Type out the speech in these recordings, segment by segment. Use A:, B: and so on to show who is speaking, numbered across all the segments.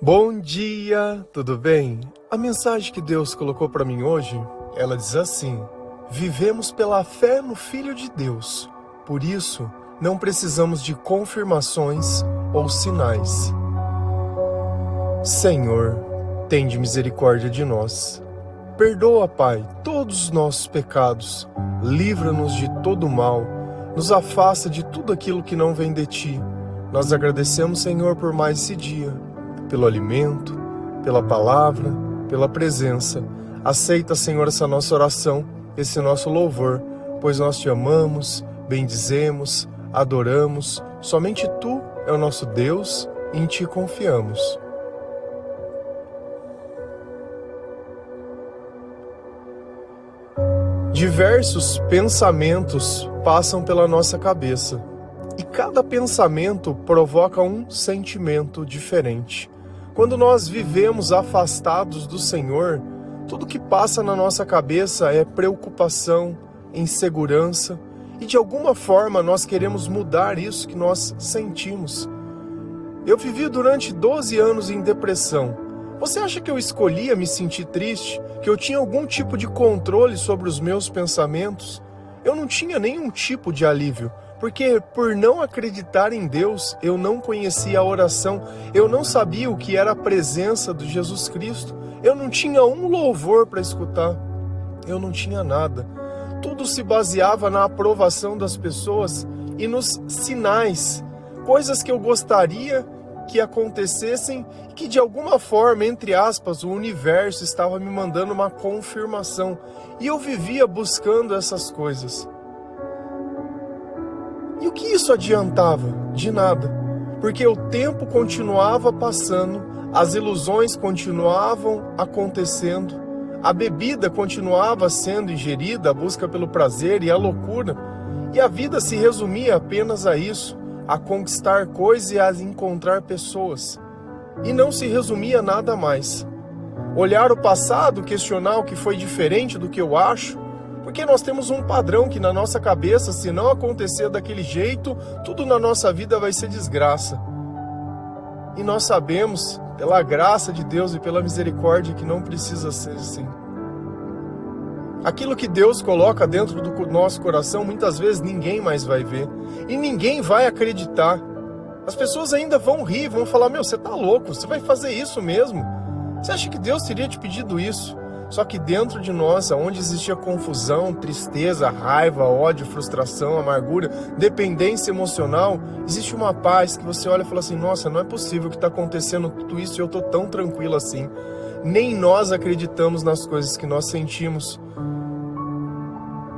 A: Bom dia, tudo bem? A mensagem que Deus colocou para mim hoje, ela diz assim: vivemos pela fé no Filho de Deus, por isso não precisamos de confirmações ou sinais. Senhor, tende misericórdia de nós. Perdoa, Pai, todos os nossos pecados, livra-nos de todo mal, nos afasta de tudo aquilo que não vem de Ti. Nós agradecemos, Senhor, por mais esse dia, pelo alimento, pela palavra, pela presença. Aceita, Senhor, essa nossa oração, esse nosso louvor, pois nós Te amamos, bendizemos, adoramos. Somente Tu é o nosso Deus e em Ti confiamos. Diversos pensamentos passam pela nossa cabeça e cada pensamento provoca um sentimento diferente. Quando nós vivemos afastados do Senhor, tudo que passa na nossa cabeça é preocupação, insegurança, e de alguma forma nós queremos mudar isso que nós sentimos. Eu vivi durante 12 anos em depressão. Você acha que eu escolhia me sentir triste? Que eu tinha algum tipo de controle sobre os meus pensamentos? Eu não tinha nenhum tipo de alívio, porque por não acreditar em Deus, eu não conhecia a oração, eu não sabia o que era a presença de Jesus Cristo, eu não tinha um louvor para escutar, eu não tinha nada. Tudo se baseava na aprovação das pessoas e nos sinais, coisas que eu gostaria que acontecessem e que de alguma forma, entre aspas, o universo estava me mandando uma confirmação. E eu vivia buscando essas coisas. E o que isso adiantava? De nada. Porque o tempo continuava passando, as ilusões continuavam acontecendo, a bebida continuava sendo ingerida, a busca pelo prazer e a loucura. E a vida se resumia apenas a isso, a conquistar coisas e a encontrar pessoas. E não se resumia a nada mais. Olhar o passado, questionar o que foi diferente do que eu acho, porque nós temos um padrão que na nossa cabeça, se não acontecer daquele jeito, tudo na nossa vida vai ser desgraça. E nós sabemos, pela graça de Deus e pela misericórdia, que não precisa ser assim. Aquilo que Deus coloca dentro do nosso coração, muitas vezes ninguém mais vai ver. E ninguém vai acreditar. As pessoas ainda vão rir, vão falar: meu, você tá louco, você vai fazer isso mesmo? Você acha que Deus teria te pedido isso? Só que dentro de nós, onde existia confusão, tristeza, raiva, ódio, frustração, amargura, dependência emocional, existe uma paz que você olha e fala assim: nossa, não é possível que está acontecendo tudo isso e eu tô tão tranquilo assim. Nem nós acreditamos nas coisas que nós sentimos.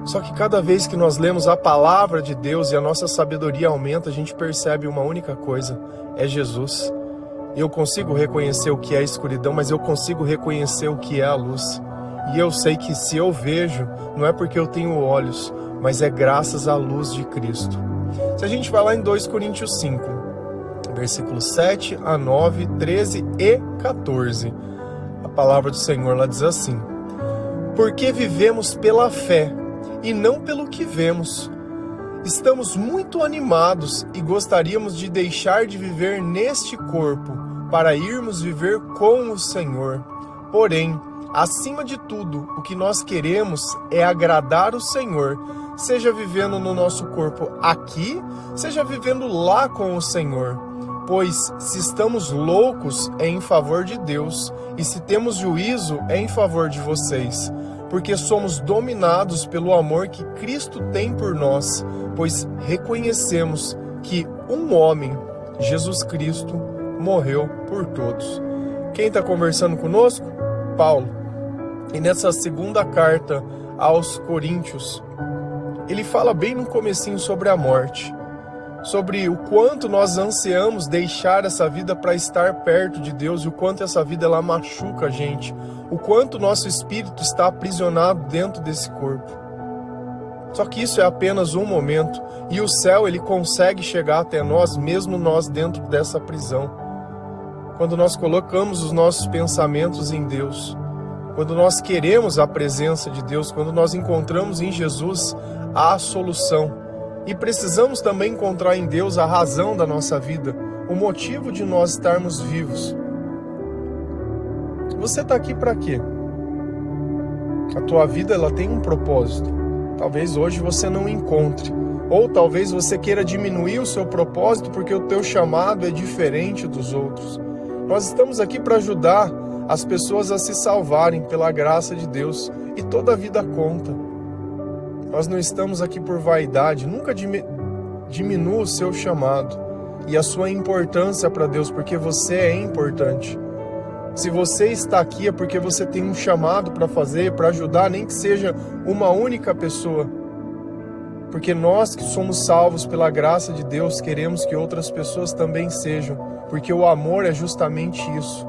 A: Só que cada vez que nós lemos a palavra de Deus e a nossa sabedoria aumenta, a gente percebe uma única coisa: é Jesus. Eu consigo reconhecer o que é a escuridão, mas eu consigo reconhecer o que é a luz. E eu sei que se eu vejo, não é porque eu tenho olhos, mas é graças à luz de Cristo. Se a gente vai lá em 2 Coríntios 5, versículos 7 a 9, 13 e 14, a palavra do Senhor lá diz assim: porque vivemos pela fé e não pelo que vemos. Estamos muito animados e gostaríamos de deixar de viver neste corpo para irmos viver com o Senhor. Porém, acima de tudo, o que nós queremos é agradar o Senhor, seja vivendo no nosso corpo aqui, seja vivendo lá com o Senhor. Pois se estamos loucos é em favor de Deus, e se temos juízo é em favor de vocês. Porque somos dominados pelo amor que Cristo tem por nós, pois reconhecemos que um homem, Jesus Cristo, morreu por todos. Quem está conversando conosco? Paulo. E nessa segunda carta aos Coríntios, ele fala bem no comecinho sobre a morte, sobre o quanto nós ansiamos deixar essa vida para estar perto de Deus e o quanto essa vida ela machuca a gente, o quanto nosso espírito está aprisionado dentro desse corpo. Só que isso é apenas um momento e o céu ele consegue chegar até nós, mesmo nós dentro dessa prisão. Quando nós colocamos os nossos pensamentos em Deus, quando nós queremos a presença de Deus, quando nós encontramos em Jesus a solução. E precisamos também encontrar em Deus a razão da nossa vida, o motivo de nós estarmos vivos. Você está aqui para quê? A tua vida, ela tem um propósito. Talvez hoje você não encontre. Ou talvez você queira diminuir o seu propósito porque o teu chamado é diferente dos outros. Nós estamos aqui para ajudar as pessoas a se salvarem pela graça de Deus. E toda a vida conta. Nós não estamos aqui por vaidade. Nunca diminua o seu chamado e a sua importância para Deus, porque você é importante. Se você está aqui é porque você tem um chamado para fazer, para ajudar, nem que seja uma única pessoa. Porque nós que somos salvos pela graça de Deus, queremos que outras pessoas também sejam. Porque o amor é justamente isso.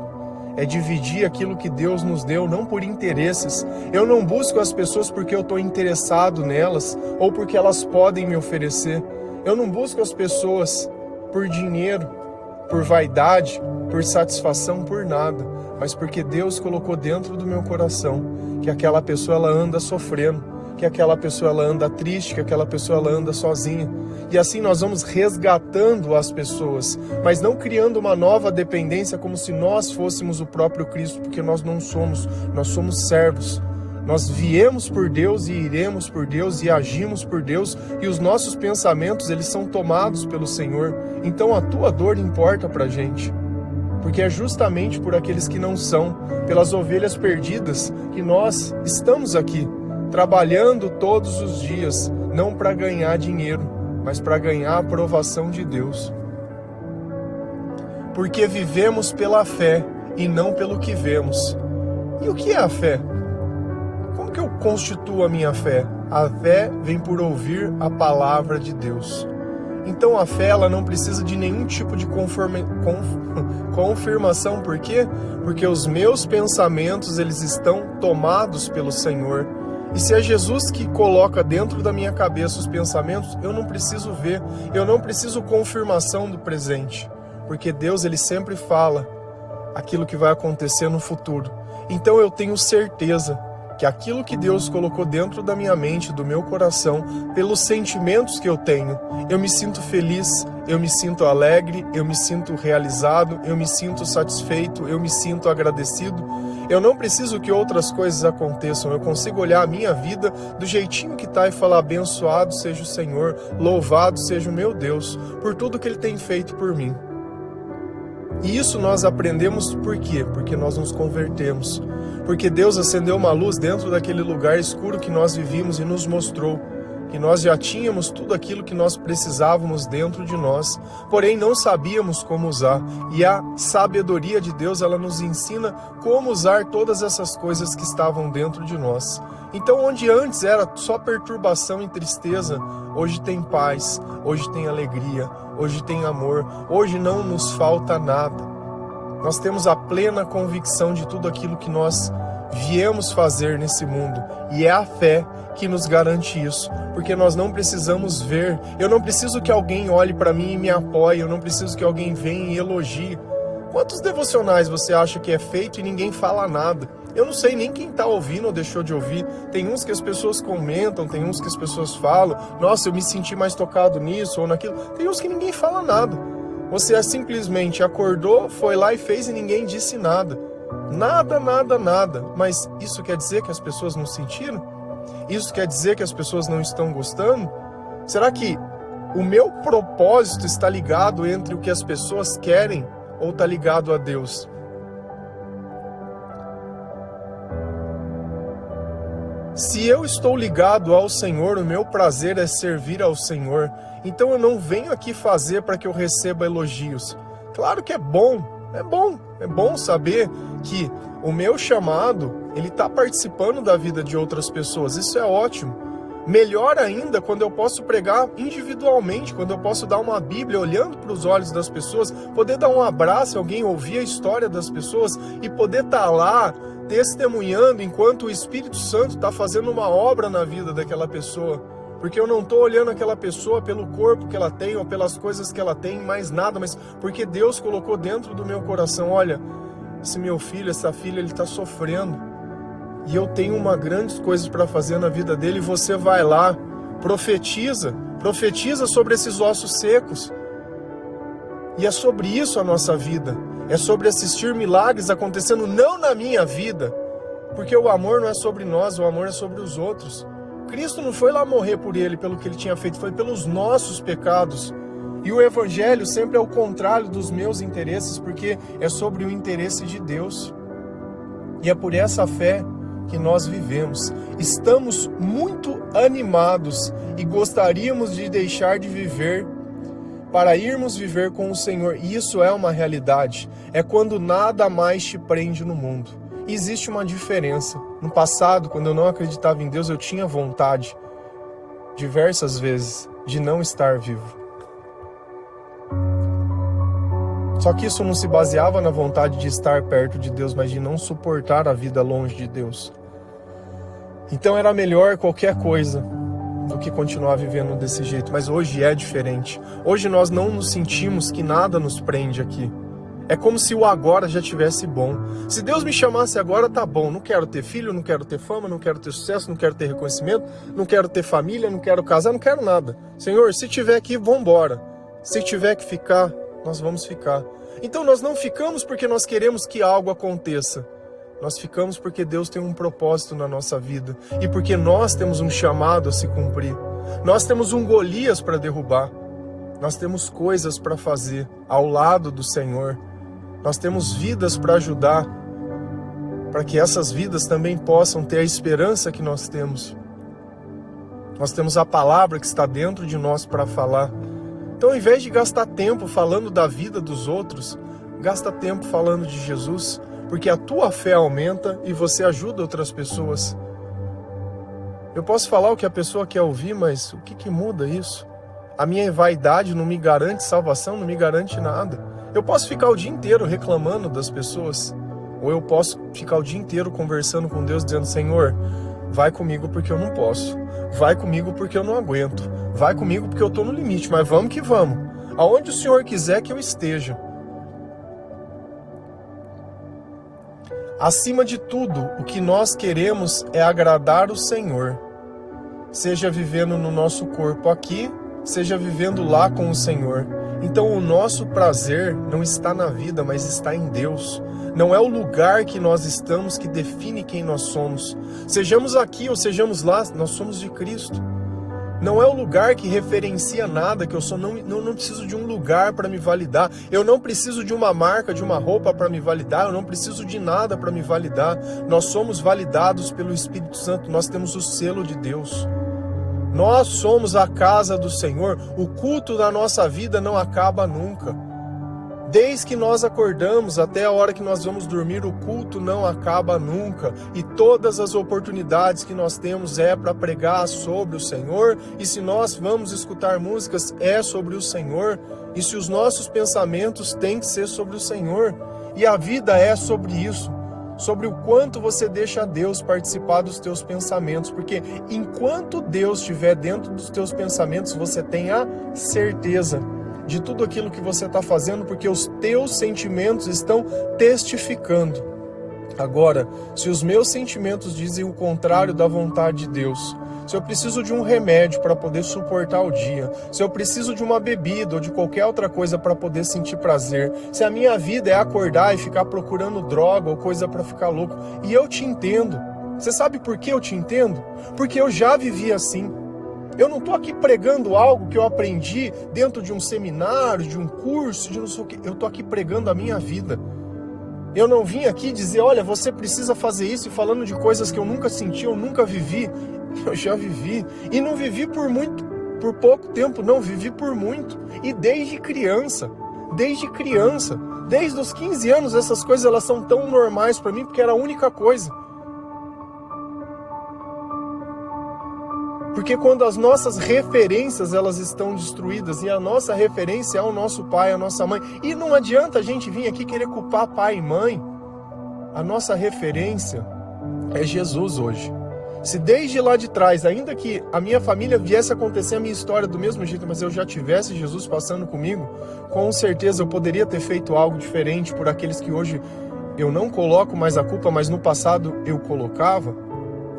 A: É dividir aquilo que Deus nos deu, não por interesses. Eu não busco as pessoas porque eu estou interessado nelas ou porque elas podem me oferecer. Eu não busco as pessoas por dinheiro, por vaidade, por satisfação, por nada, mas porque Deus colocou dentro do meu coração que aquela pessoa ela anda sofrendo, que aquela pessoa ela anda triste, que aquela pessoa ela anda sozinha. E assim nós vamos resgatando as pessoas, mas não criando uma nova dependência como se nós fôssemos o próprio Cristo, porque nós não somos, nós somos servos. Nós viemos por Deus e iremos por Deus e agimos por Deus, e os nossos pensamentos eles são tomados pelo Senhor. Então a tua dor importa pra gente, porque é justamente por aqueles que não são, pelas ovelhas perdidas, que nós estamos aqui, trabalhando todos os dias, não para ganhar dinheiro, mas para ganhar a aprovação de Deus. Porque vivemos pela fé e não pelo que vemos. E o que é a fé? Como que eu constituo a minha fé? A fé vem por ouvir a palavra de Deus. Então a fé ela não precisa de nenhum tipo de confirmação. Por quê? Porque os meus pensamentos eles estão tomados pelo Senhor. E se é Jesus que coloca dentro da minha cabeça os pensamentos, eu não preciso ver, eu não preciso confirmação do presente. Porque Deus ele sempre fala aquilo que vai acontecer no futuro. Então eu tenho certeza que aquilo que Deus colocou dentro da minha mente, do meu coração, pelos sentimentos que eu tenho, eu me sinto feliz, eu me sinto alegre, eu me sinto realizado, eu me sinto satisfeito, eu me sinto agradecido. Eu não preciso que outras coisas aconteçam, eu consigo olhar a minha vida do jeitinho que está e falar: abençoado seja o Senhor, louvado seja o meu Deus, por tudo que Ele tem feito por mim. E isso nós aprendemos por quê? Porque nós nos convertemos. Porque Deus acendeu uma luz dentro daquele lugar escuro que nós vivíamos e nos mostrou que nós já tínhamos tudo aquilo que nós precisávamos dentro de nós, porém não sabíamos como usar. E a sabedoria de Deus, ela nos ensina como usar todas essas coisas que estavam dentro de nós. Então, onde antes era só perturbação e tristeza, hoje tem paz, hoje tem alegria, hoje tem amor, hoje não nos falta nada. Nós temos a plena convicção de tudo aquilo que nós viemos fazer nesse mundo, e é a fé que nos garante isso, porque nós não precisamos ver, eu não preciso que alguém olhe para mim e me apoie, eu não preciso que alguém venha e elogie. Quantos devocionais você acha que é feito e ninguém fala nada? Eu não sei nem quem está ouvindo ou deixou de ouvir. Tem uns que as pessoas comentam, tem uns que as pessoas falam: nossa, eu me senti mais tocado nisso ou naquilo. Tem uns que ninguém fala nada. Você simplesmente acordou, foi lá e fez e ninguém disse nada. Nada, nada, nada. Mas isso quer dizer que as pessoas não sentiram? Isso quer dizer que as pessoas não estão gostando? Será que o meu propósito está ligado entre o que as pessoas querem ou está ligado a Deus? Se eu estou ligado ao Senhor, o meu prazer é servir ao Senhor. Então eu não venho aqui fazer para que eu receba elogios. Claro que é bom saber que o meu chamado, ele está participando da vida de outras pessoas. Isso é ótimo. Melhor ainda quando eu posso pregar individualmente, quando eu posso dar uma Bíblia olhando para os olhos das pessoas, poder dar um abraço, alguém ouvir a história das pessoas e poder estar lá testemunhando enquanto o Espírito Santo está fazendo uma obra na vida daquela pessoa. Porque eu não estou olhando aquela pessoa pelo corpo que ela tem ou pelas coisas que ela tem, mais nada, mas porque Deus colocou dentro do meu coração: olha, esse meu filho, essa filha, ele está sofrendo. E eu tenho uma grandes coisas para fazer na vida dele, e você vai lá, profetiza sobre esses ossos secos. E é sobre isso a nossa vida. É sobre assistir milagres acontecendo não na minha vida, porque o amor não é sobre nós, o amor é sobre os outros. Cristo não foi lá morrer por ele, pelo que ele tinha feito, foi pelos nossos pecados. E o Evangelho sempre é o contrário dos meus interesses, porque é sobre o interesse de Deus. E é por essa fé que nós vivemos. Estamos muito animados e gostaríamos de deixar de viver para irmos viver com o Senhor. E isso é uma realidade. É quando nada mais te prende no mundo. E existe uma diferença. No passado, quando eu não acreditava em Deus, eu tinha vontade, diversas vezes, de não estar vivo. Só que isso não se baseava na vontade de estar perto de Deus, mas de não suportar a vida longe de Deus. Então era melhor qualquer coisa do que continuar vivendo desse jeito. Mas hoje é diferente. Hoje nós não nos sentimos que nada nos prende aqui. É como se o agora já tivesse bom. Se Deus me chamasse agora, tá bom. Não quero ter filho, não quero ter fama, não quero ter sucesso, não quero ter reconhecimento, não quero ter família, não quero casar, não quero nada. Senhor, se tiver aqui, vambora. Se tiver que ficar, nós vamos ficar. Então nós não ficamos porque nós queremos que algo aconteça. Nós ficamos porque Deus tem um propósito na nossa vida. E porque nós temos um chamado a se cumprir. Nós temos um Golias para derrubar. Nós temos coisas para fazer ao lado do Senhor. Nós temos vidas para ajudar, para que essas vidas também possam ter a esperança que nós temos. Nós temos a palavra que está dentro de nós para falar. Então, ao invés de gastar tempo falando da vida dos outros, gasta tempo falando de Jesus, porque a tua fé aumenta e você ajuda outras pessoas. Eu posso falar o que a pessoa quer ouvir, mas o que muda isso? A minha vaidade não me garante salvação, não me garante nada. Eu posso ficar o dia inteiro reclamando das pessoas, ou eu posso ficar o dia inteiro conversando com Deus, dizendo: Senhor, vai comigo porque eu não posso, vai comigo porque eu não aguento, vai comigo porque eu estou no limite, mas vamos que vamos, aonde o Senhor quiser que eu esteja. Acima de tudo, o que nós queremos é agradar o Senhor, seja vivendo no nosso corpo aqui, seja vivendo lá com o Senhor. Então o nosso prazer não está na vida, mas está em Deus. Não é o lugar que nós estamos que define quem nós somos. Sejamos aqui ou sejamos lá, nós somos de Cristo. Não é o lugar que referencia nada, que eu só não preciso de um lugar para me validar. Eu não preciso de uma marca, de uma roupa para me validar. Eu não preciso de nada para me validar. Nós somos validados pelo Espírito Santo. Nós temos o selo de Deus. Nós somos a casa do Senhor. O culto da nossa vida não acaba nunca. Desde que nós acordamos até a hora que nós vamos dormir, o culto não acaba nunca. E todas as oportunidades que nós temos é para pregar sobre o Senhor. E se nós vamos escutar músicas, é sobre o Senhor. E se os nossos pensamentos têm que ser sobre o Senhor. E a vida é sobre isso. Sobre o quanto você deixa Deus participar dos teus pensamentos, porque enquanto Deus estiver dentro dos teus pensamentos, você tem a certeza de tudo aquilo que você está fazendo, porque os teus sentimentos estão testificando. Agora, se os meus sentimentos dizem o contrário da vontade de Deus, se eu preciso de um remédio para poder suportar o dia, se eu preciso de uma bebida ou de qualquer outra coisa para poder sentir prazer, se a minha vida é acordar e ficar procurando droga ou coisa para ficar louco, e eu te entendo. Você sabe por que eu te entendo? Porque eu já vivi assim. Eu não estou aqui pregando algo que eu aprendi dentro de um seminário, de um curso, de não sei o que. Eu estou aqui pregando a minha vida. Eu não vim aqui dizer: olha, você precisa fazer isso, e falando de coisas que eu nunca senti, eu nunca vivi. Eu já vivi, e não vivi por pouco tempo, não, vivi por muito, e desde criança, desde os 15 anos, essas coisas elas são tão normais para mim, porque era a única coisa. Porque quando as nossas referências elas estão destruídas, e a nossa referência é o nosso pai, a nossa mãe, e não adianta a gente vir aqui querer culpar pai e mãe, a nossa referência é Jesus hoje. Se desde lá de trás, ainda que a minha família viesse a acontecer a minha história do mesmo jeito, mas eu já tivesse Jesus passando comigo, com certeza eu poderia ter feito algo diferente por aqueles que hoje eu não coloco mais a culpa, mas no passado eu colocava.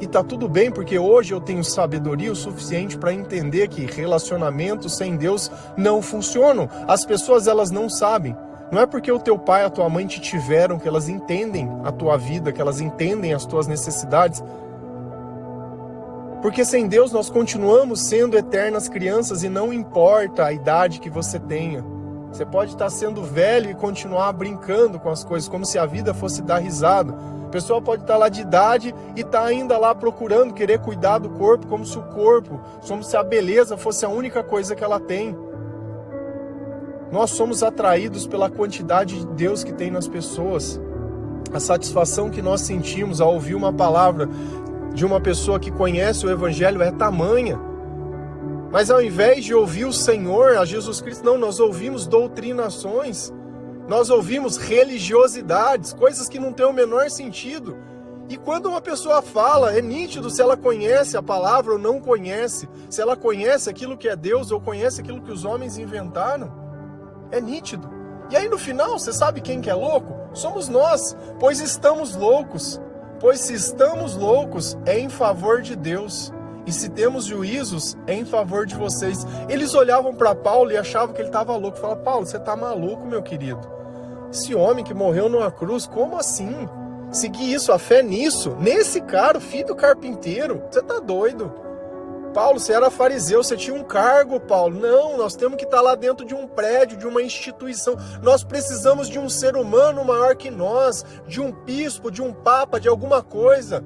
A: E tá tudo bem, porque hoje eu tenho sabedoria o suficiente para entender que relacionamentos sem Deus não funcionam. As pessoas elas não sabem. Não é porque o teu pai e a tua mãe te tiveram que elas entendem a tua vida, que elas entendem as tuas necessidades. Porque sem Deus nós continuamos sendo eternas crianças e não importa a idade que você tenha. Você pode estar sendo velho e continuar brincando com as coisas, como se a vida fosse dar risada. A pessoa pode estar lá de idade e estar ainda lá procurando, querer cuidar do corpo, como se a beleza fosse a única coisa que ela tem. Nós somos atraídos pela quantidade de Deus que tem nas pessoas. A satisfação que nós sentimos ao ouvir uma palavra de uma pessoa que conhece o Evangelho é tamanha. Mas ao invés de ouvir o Senhor, a Jesus Cristo, não, nós ouvimos doutrinações, nós ouvimos religiosidades, coisas que não têm o menor sentido. E quando uma pessoa fala, é nítido se ela conhece a palavra ou não conhece, se ela conhece aquilo que é Deus ou conhece aquilo que os homens inventaram. É nítido. E aí no final, você sabe quem que é louco? Somos nós, pois estamos loucos. Pois se estamos loucos, é em favor de Deus. E se temos juízos, é em favor de vocês. Eles olhavam para Paulo e achavam que ele estava louco. Falavam, Paulo, você está maluco, meu querido? Esse homem que morreu numa cruz, como assim? Seguir isso, a fé nisso? Nesse cara, filho do carpinteiro? Você está doido? Paulo, você era fariseu, você tinha um cargo, Paulo. Não, nós temos que estar lá dentro de um prédio, de uma instituição. Nós precisamos de um ser humano maior que nós, de um bispo, de um papa, de alguma coisa.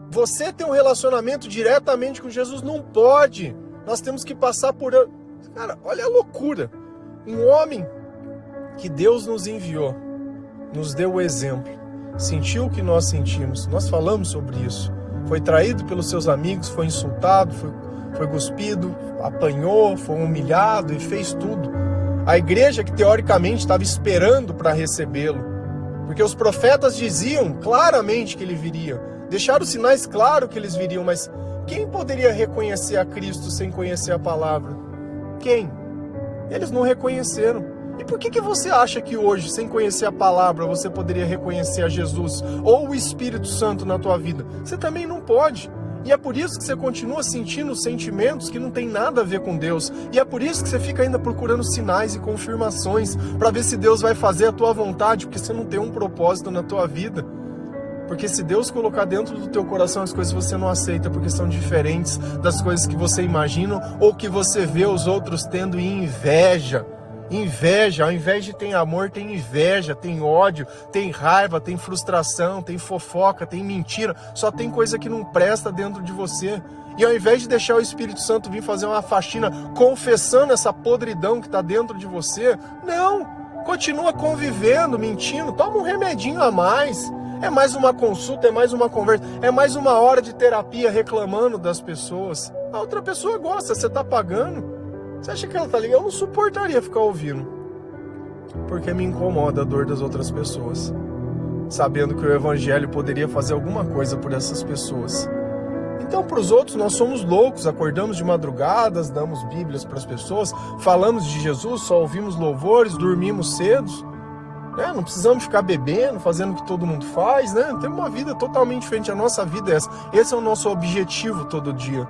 A: Você ter um relacionamento diretamente com Jesus não pode. Nós temos que passar por... Cara, olha a loucura. Um homem que Deus nos enviou, nos deu o exemplo, sentiu o que nós sentimos. Nós falamos sobre isso. Foi traído pelos seus amigos, foi insultado, foi cuspido, apanhou, foi humilhado e fez tudo. A igreja que teoricamente estava esperando para recebê-lo, porque os profetas diziam claramente que ele viria, deixaram os sinais claros que eles viriam, mas quem poderia reconhecer a Cristo sem conhecer a palavra? Quem? Eles não reconheceram. E por que você acha que hoje, sem conhecer a palavra, você poderia reconhecer a Jesus ou o Espírito Santo na tua vida? Você também não pode. E é por isso que você continua sentindo sentimentos que não tem nada a ver com Deus. E é por isso que você fica ainda procurando sinais e confirmações para ver se Deus vai fazer a tua vontade, porque você não tem um propósito na tua vida. Porque se Deus colocar dentro do teu coração as coisas que você não aceita porque são diferentes das coisas que você imagina ou que você vê os outros tendo e inveja. Inveja, ao invés de ter amor, tem inveja, tem ódio, tem raiva, tem frustração, tem fofoca, tem mentira. Só tem coisa que não presta dentro de você. E ao invés de deixar o Espírito Santo vir fazer uma faxina confessando essa podridão que está dentro de você, não, continua convivendo, mentindo, toma um remedinho a mais. É mais uma consulta, é mais uma conversa, é mais uma hora de terapia reclamando das pessoas. A outra pessoa gosta, você está pagando. Você acha que ela tá ligando? Eu não suportaria ficar ouvindo. Porque me incomoda a dor das outras pessoas. Sabendo que o Evangelho poderia fazer alguma coisa por essas pessoas. Então, para os outros, nós somos loucos. Acordamos de madrugadas, damos bíblias para as pessoas, falamos de Jesus, só ouvimos louvores, dormimos cedo. Né? Não precisamos ficar bebendo, fazendo o que todo mundo faz. Né? Temos uma vida totalmente diferente. A nossa vida é essa. Esse é o nosso objetivo todo dia.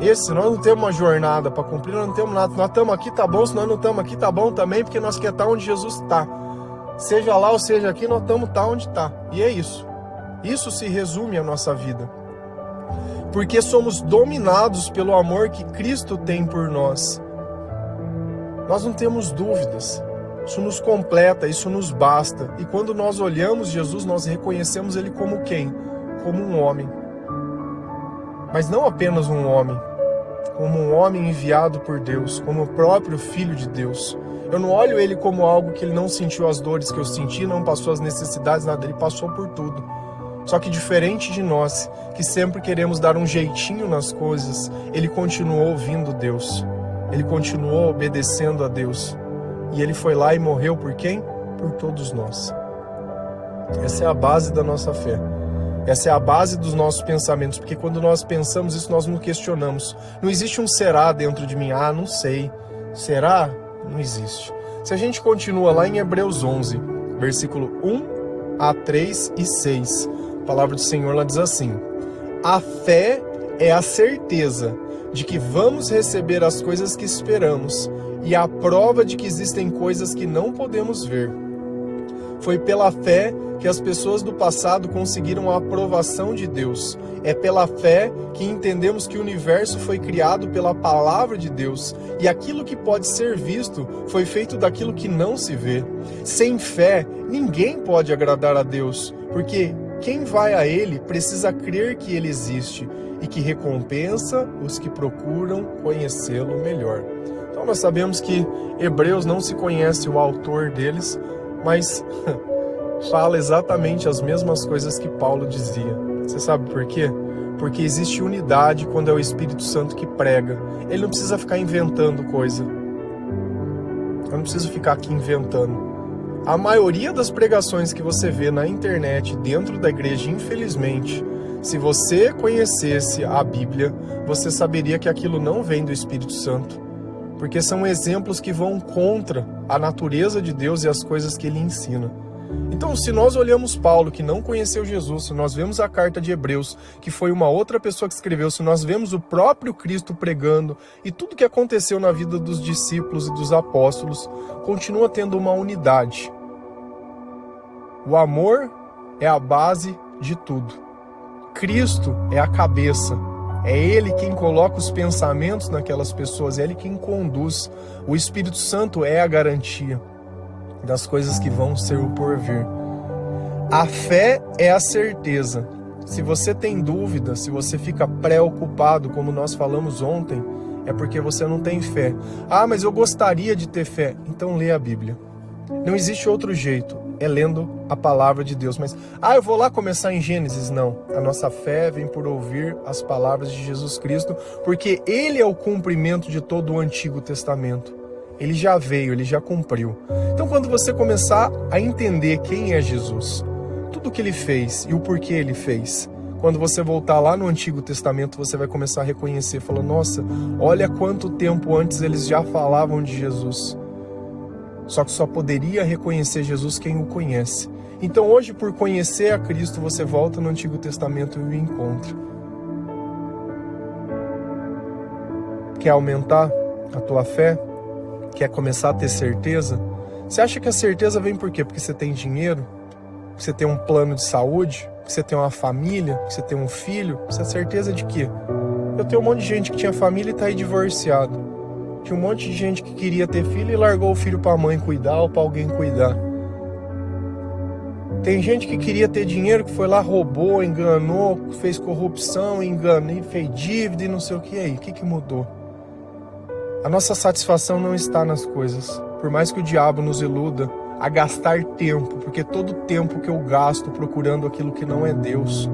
A: Nós não temos uma jornada para cumprir, nós não temos nada. Nós estamos aqui, tá bom. Se nós não estamos aqui, tá bom também, porque nós queremos estar onde Jesus está. Seja lá ou seja aqui, nós estamos onde está. E é isso. Isso se resume à nossa vida. Porque somos dominados pelo amor que Cristo tem por nós. Nós não temos dúvidas. Isso nos completa, isso nos basta. E quando nós olhamos Jesus, nós reconhecemos Ele como quem? Como um homem. Mas não apenas um homem, como um homem enviado por Deus, como o próprio Filho de Deus. Eu não olho ele como algo que ele não sentiu as dores que eu senti, não passou as necessidades, nada, ele passou por tudo. Só que diferente de nós, que sempre queremos dar um jeitinho nas coisas, ele continuou ouvindo Deus, ele continuou obedecendo a Deus. E ele foi lá e morreu por quem? Por todos nós. Essa é a base da nossa fé. Essa é a base dos nossos pensamentos, porque quando nós pensamos isso, nós nos questionamos. Não existe um será dentro de mim. Ah, não sei. Será? Não existe. Se a gente continua lá em Hebreus 11, versículo 1 a 3 e 6, a palavra do Senhor lá diz assim: a fé é a certeza de que vamos receber as coisas que esperamos e a prova de que existem coisas que não podemos ver. Foi pela fé que as pessoas do passado conseguiram a aprovação de Deus. É pela fé que entendemos que o universo foi criado pela palavra de Deus e aquilo que pode ser visto foi feito daquilo que não se vê. Sem fé, ninguém pode agradar a Deus, porque quem vai a Ele precisa crer que Ele existe e que recompensa os que procuram conhecê-lo melhor. Então nós sabemos que Hebreus não se conhece o autor deles, mas fala exatamente as mesmas coisas que Paulo dizia. Você sabe por quê? Porque existe unidade quando é o Espírito Santo que prega. Ele não precisa ficar inventando coisa. Eu não preciso ficar aqui inventando. A maioria das pregações que você vê na internet, dentro da igreja, infelizmente, se você conhecesse a Bíblia, você saberia que aquilo não vem do Espírito Santo. Porque são exemplos que vão contra a natureza de Deus e as coisas que Ele ensina. Então, se nós olhamos Paulo, que não conheceu Jesus, se nós vemos a carta de Hebreus, que foi uma outra pessoa que escreveu, se nós vemos o próprio Cristo pregando e tudo que aconteceu na vida dos discípulos e dos apóstolos, continua tendo uma unidade. O amor é a base de tudo. Cristo é a cabeça. É Ele quem coloca os pensamentos naquelas pessoas, é Ele quem conduz. O Espírito Santo é a garantia das coisas que vão ser o porvir. A fé é a certeza. Se você tem dúvida, se você fica preocupado, como nós falamos ontem, é porque você não tem fé. Ah, mas eu gostaria de ter fé. Então lê a Bíblia. Não existe outro jeito, é lendo a palavra de Deus. Mas, eu vou lá começar em Gênesis. Não, a nossa fé vem por ouvir as palavras de Jesus Cristo, porque Ele é o cumprimento de todo o Antigo Testamento. Ele já veio, Ele já cumpriu. Então, quando você começar a entender quem é Jesus, tudo o que Ele fez e o porquê Ele fez, quando você voltar lá no Antigo Testamento, você vai começar a reconhecer, falando, nossa, olha quanto tempo antes eles já falavam de Jesus. Só que só poderia reconhecer Jesus quem o conhece. Então hoje, por conhecer a Cristo, você volta no Antigo Testamento e o encontra. Quer aumentar a tua fé? Quer começar a ter certeza? Você acha que a certeza vem por quê? Porque você tem dinheiro? Porque você tem um plano de saúde? Porque você tem uma família? Porque você tem um filho? Você tem certeza de quê? Eu tenho um monte de gente que tinha família e tá aí divorciado. Tinha um monte de gente que queria ter filho e largou o filho pra mãe cuidar ou pra alguém cuidar. Tem gente que queria ter dinheiro, que foi lá, roubou, enganou, fez corrupção, enganou, fez dívida e não sei o que. E aí, o que mudou? A nossa satisfação não está nas coisas. Por mais que o diabo nos iluda a gastar tempo, porque todo tempo que eu gasto procurando aquilo que não é Deus,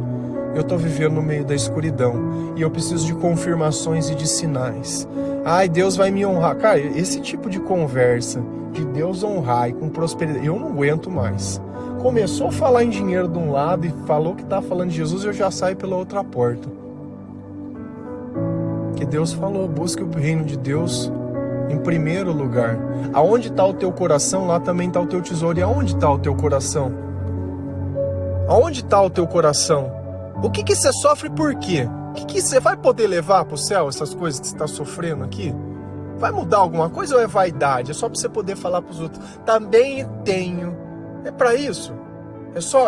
A: eu estou vivendo no meio da escuridão. E eu preciso de confirmações e de sinais. Ai, Deus vai me honrar. Cara, esse tipo de conversa, de Deus honrar e com prosperidade, eu não aguento mais. Começou a falar em dinheiro de um lado e falou que está falando de Jesus, eu já saio pela outra porta. Que Deus falou, busque o reino de Deus em primeiro lugar. Aonde está o teu coração, lá também está o teu tesouro. E aonde está o teu coração? Aonde está o teu coração? O que você sofre por quê? O que você vai poder levar para o céu, essas coisas que você está sofrendo aqui? Vai mudar alguma coisa ou é vaidade? É só para você poder falar para os outros. Também tenho. É para isso.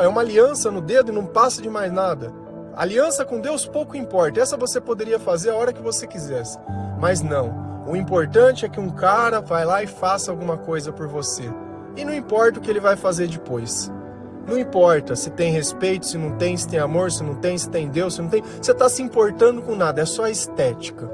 A: É uma aliança no dedo e não passa de mais nada. Aliança com Deus pouco importa. Essa você poderia fazer a hora que você quisesse. Mas não. O importante é que um cara vai lá e faça alguma coisa por você. E não importa o que ele vai fazer depois. Não importa se tem respeito, se não tem, se tem amor, se não tem, se tem Deus, se não tem. Você está se importando com nada, é só estética.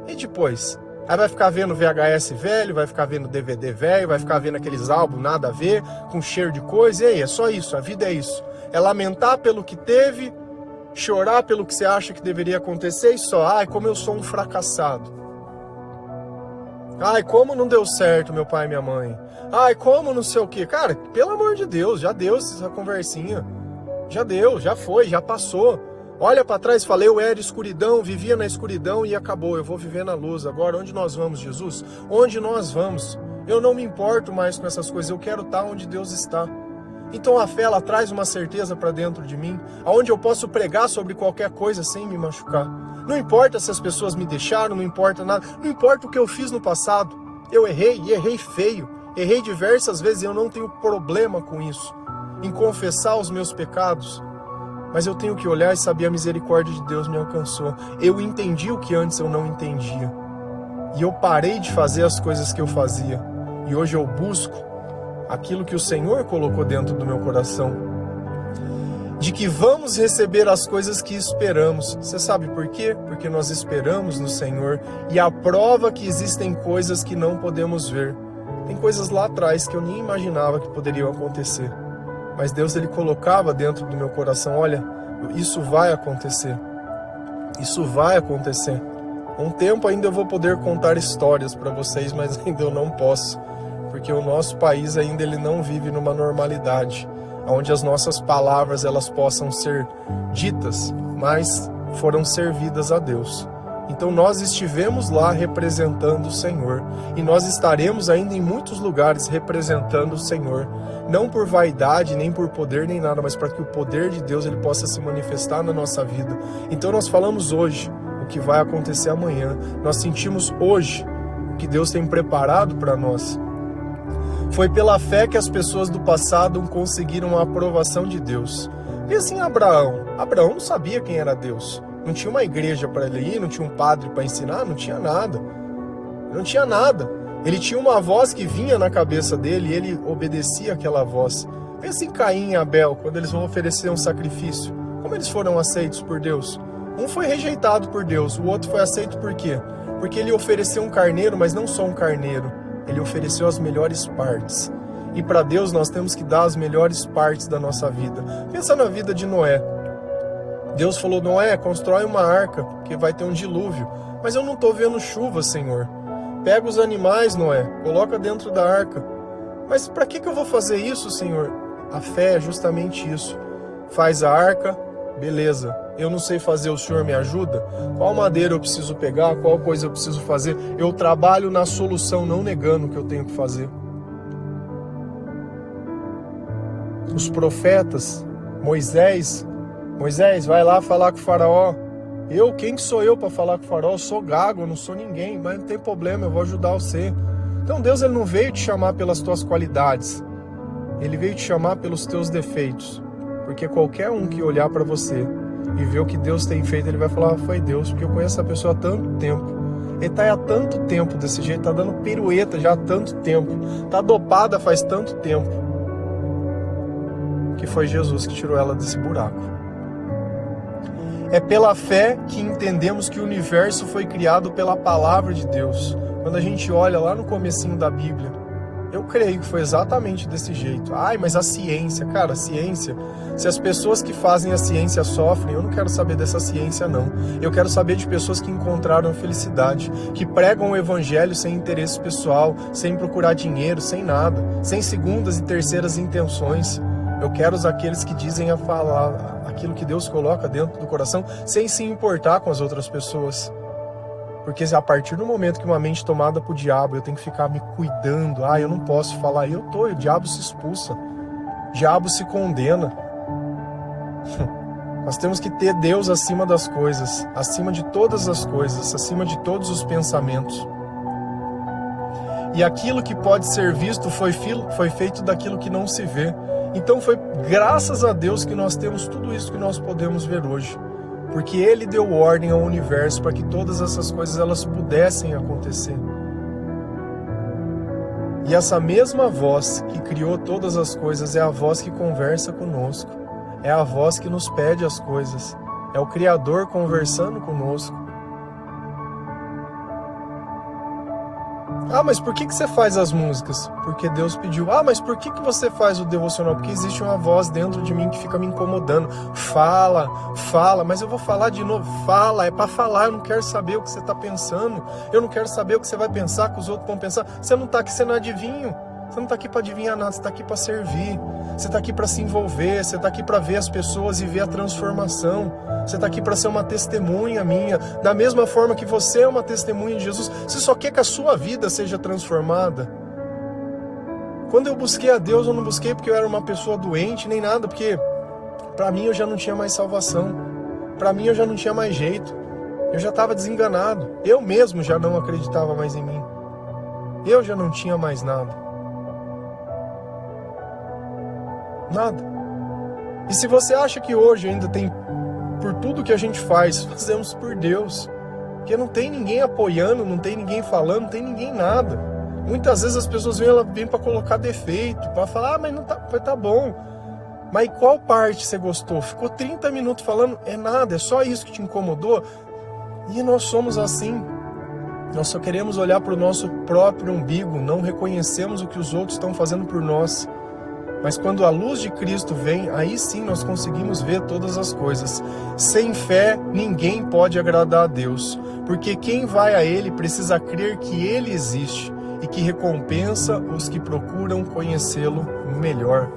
A: E depois? Aí vai ficar vendo VHS velho, vai ficar vendo DVD velho, vai ficar vendo aqueles álbuns nada a ver, com cheiro de coisa. E aí, é só isso, a vida é isso. É lamentar pelo que teve, chorar pelo que você acha que deveria acontecer e só. Ai, como eu sou um fracassado. Ai, como não deu certo meu pai e minha mãe. Ai, como não sei o que. Cara, pelo amor de Deus, já deu essa conversinha. Já deu, já foi, já passou. Olha para trás e fala, eu era escuridão, vivia na escuridão e acabou. Eu vou viver na luz. Agora, onde nós vamos, Jesus? Onde nós vamos? Eu não me importo mais com essas coisas. Eu quero estar onde Deus está. Então a fé, ela traz uma certeza para dentro de mim, aonde eu posso pregar sobre qualquer coisa sem me machucar. Não importa se as pessoas me deixaram, não importa nada, não importa o que eu fiz no passado. Eu errei e errei feio. Errei diversas vezes e eu não tenho problema com isso, em confessar os meus pecados. Mas eu tenho que olhar e saber a misericórdia de Deus me alcançou. Eu entendi o que antes eu não entendia. E eu parei de fazer as coisas que eu fazia. E hoje eu busco aquilo que o Senhor colocou dentro do meu coração. De que vamos receber as coisas que esperamos. Você sabe por quê? Porque nós esperamos no Senhor e a prova que existem coisas que não podemos ver. Tem coisas lá atrás que eu nem imaginava que poderiam acontecer. Mas Deus, Ele colocava dentro do meu coração, olha, isso vai acontecer. Isso vai acontecer. Um tempo ainda eu vou poder contar histórias para vocês, mas ainda eu não posso. Porque o nosso país ainda ele não vive numa normalidade, onde as nossas palavras elas possam ser ditas, mas foram servidas a Deus. Então nós estivemos lá representando o Senhor, e nós estaremos ainda em muitos lugares representando o Senhor, não por vaidade, nem por poder, nem nada, mas para que o poder de Deus ele possa se manifestar na nossa vida. Então nós falamos hoje o que vai acontecer amanhã, nós sentimos hoje o que Deus tem preparado para nós. Foi pela fé que as pessoas do passado conseguiram a aprovação de Deus. Pensa em Abraão. Abraão não sabia quem era Deus. Não tinha uma igreja para ele ir, não tinha um padre para ensinar, não tinha nada. Não tinha nada. Ele tinha uma voz que vinha na cabeça dele e ele obedecia aquela voz. Pensa em Caim e Abel, quando eles vão oferecer um sacrifício. Como eles foram aceitos por Deus? Um foi rejeitado por Deus, o outro foi aceito por quê? Porque ele ofereceu um carneiro, mas não só um carneiro. Ele ofereceu as melhores partes. E para Deus nós temos que dar as melhores partes da nossa vida. Pensa na vida de Noé. Deus falou, Noé, constrói uma arca, porque vai ter um dilúvio. Mas eu não estou vendo chuva, Senhor. Pega os animais, Noé, coloca dentro da arca. Mas para que eu vou fazer isso, Senhor? A fé é justamente isso. Faz a arca, beleza. Eu não sei fazer, o Senhor me ajuda? Qual madeira eu preciso pegar? Qual coisa eu preciso fazer? Eu trabalho na solução, não negando o que eu tenho que fazer. Os profetas, Moisés, vai lá falar com o faraó. Quem que sou eu para falar com o faraó? Eu sou gago, eu não sou ninguém, mas não tem problema, eu vou ajudar você. Então Deus ele não veio te chamar pelas tuas qualidades. Ele veio te chamar pelos teus defeitos. Porque qualquer um que olhar para você e ver o que Deus tem feito, ele vai falar, foi Deus, porque eu conheço essa pessoa há tanto tempo. Ele tá há tanto tempo desse jeito, tá dando pirueta já há tanto tempo, tá dopada faz tanto tempo, que foi Jesus que tirou ela desse buraco. É pela fé que entendemos que o universo foi criado pela palavra de Deus. Quando a gente olha lá no comecinho da Bíblia, eu creio que foi exatamente desse jeito. Ai, mas a ciência, cara, a ciência, se as pessoas que fazem a ciência sofrem, eu não quero saber dessa ciência, não. Eu quero saber de pessoas que encontraram a felicidade, que pregam o evangelho sem interesse pessoal, sem procurar dinheiro, sem nada, sem segundas e terceiras intenções. Eu quero aqueles que dizem a falar aquilo que Deus coloca dentro do coração, sem se importar com as outras pessoas. Porque a partir do momento que uma mente tomada pro diabo, eu tenho que ficar me cuidando, eu não posso falar, o diabo se expulsa, o diabo se condena. Nós temos que ter Deus acima das coisas, acima de todas as coisas, acima de todos os pensamentos. E aquilo que pode ser visto foi feito daquilo que não se vê. Então foi graças a Deus que nós temos tudo isso que nós podemos ver hoje. Porque Ele deu ordem ao universo para que todas essas coisas elas pudessem acontecer. E essa mesma voz que criou todas as coisas é a voz que conversa conosco. É a voz que nos pede as coisas. É o Criador conversando conosco. Mas por que você faz as músicas? Porque Deus pediu. Mas por que você faz o devocional? Porque existe uma voz dentro de mim que fica me incomodando. Fala, mas eu vou falar de novo. Fala, é para falar, eu não quero saber o que você está pensando. Eu não quero saber o que você vai pensar, que os outros vão pensar. Você não está aqui, você não é adivinho. Você não está aqui para adivinhar nada, você está aqui para servir. Você está aqui para se envolver, você está aqui para ver as pessoas e ver a transformação. Você está aqui para ser uma testemunha minha. Da mesma forma que você é uma testemunha de Jesus, você só quer que a sua vida seja transformada. Quando eu busquei a Deus, eu não busquei porque eu era uma pessoa doente, nem nada, porque para mim eu já não tinha mais salvação. Para mim eu já não tinha mais jeito. Eu já estava desenganado. Eu mesmo já não acreditava mais em mim. eu já não tinha mais nada. Nada. E se você acha que hoje ainda tem, por tudo que a gente faz, fazemos por Deus. Porque não tem ninguém apoiando, não tem ninguém falando, não tem ninguém nada. Muitas vezes as pessoas vêm para colocar defeito, para falar, mas não tá bom. Mas qual parte você gostou? Ficou 30 minutos falando, é nada, é só isso que te incomodou? E nós somos assim. Nós só queremos olhar para o nosso próprio umbigo, não reconhecemos o que os outros estão fazendo por nós. Mas quando a luz de Cristo vem, aí sim nós conseguimos ver todas as coisas. Sem fé, ninguém pode agradar a Deus, porque quem vai a Ele precisa crer que Ele existe e que recompensa os que procuram conhecê-lo melhor.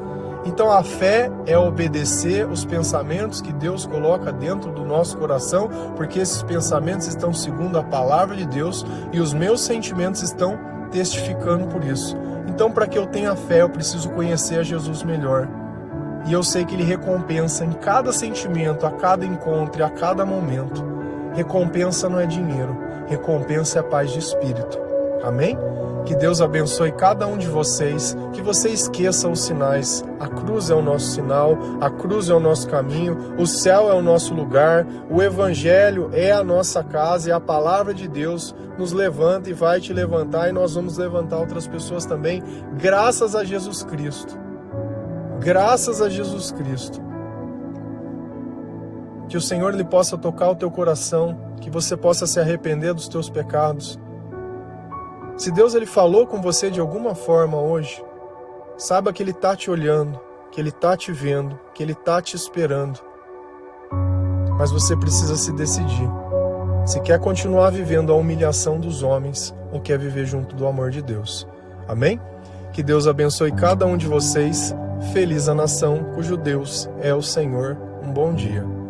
A: Então a fé é obedecer os pensamentos que Deus coloca dentro do nosso coração, porque esses pensamentos estão segundo a palavra de Deus e os meus sentimentos estão testificando por isso. Então, para que eu tenha fé, eu preciso conhecer a Jesus melhor. E eu sei que Ele recompensa em cada sentimento, a cada encontro e a cada momento. Recompensa não é dinheiro, recompensa é paz de espírito. Amém? Que Deus abençoe cada um de vocês, que você esqueça os sinais. A cruz é o nosso sinal, a cruz é o nosso caminho, o céu é o nosso lugar, o Evangelho é a nossa casa e a palavra de Deus nos levanta e vai te levantar e nós vamos levantar outras pessoas também, graças a Jesus Cristo. Graças a Jesus Cristo. Que o Senhor Ele possa tocar o teu coração, que você possa se arrepender dos teus pecados. Se Deus Ele falou com você de alguma forma hoje, saiba que Ele está te olhando, que Ele está te vendo, que Ele está te esperando. Mas você precisa se decidir. Se quer continuar vivendo a humilhação dos homens ou quer viver junto do amor de Deus. Amém? Que Deus abençoe cada um de vocês. Feliz a nação cujo Deus é o Senhor. Um bom dia.